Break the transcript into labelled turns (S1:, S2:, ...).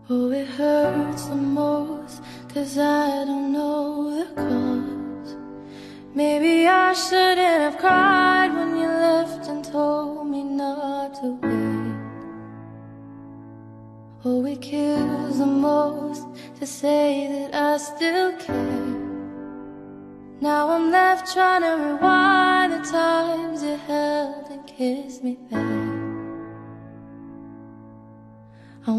S1: Oh, it hurts the most, 'cause I don't know the cause. Maybe I shouldn't have cried when you left and told me not to wait. Oh, it kills the most to say that I still care. Now I'm left trying to rewind the times you held and kissed me back. I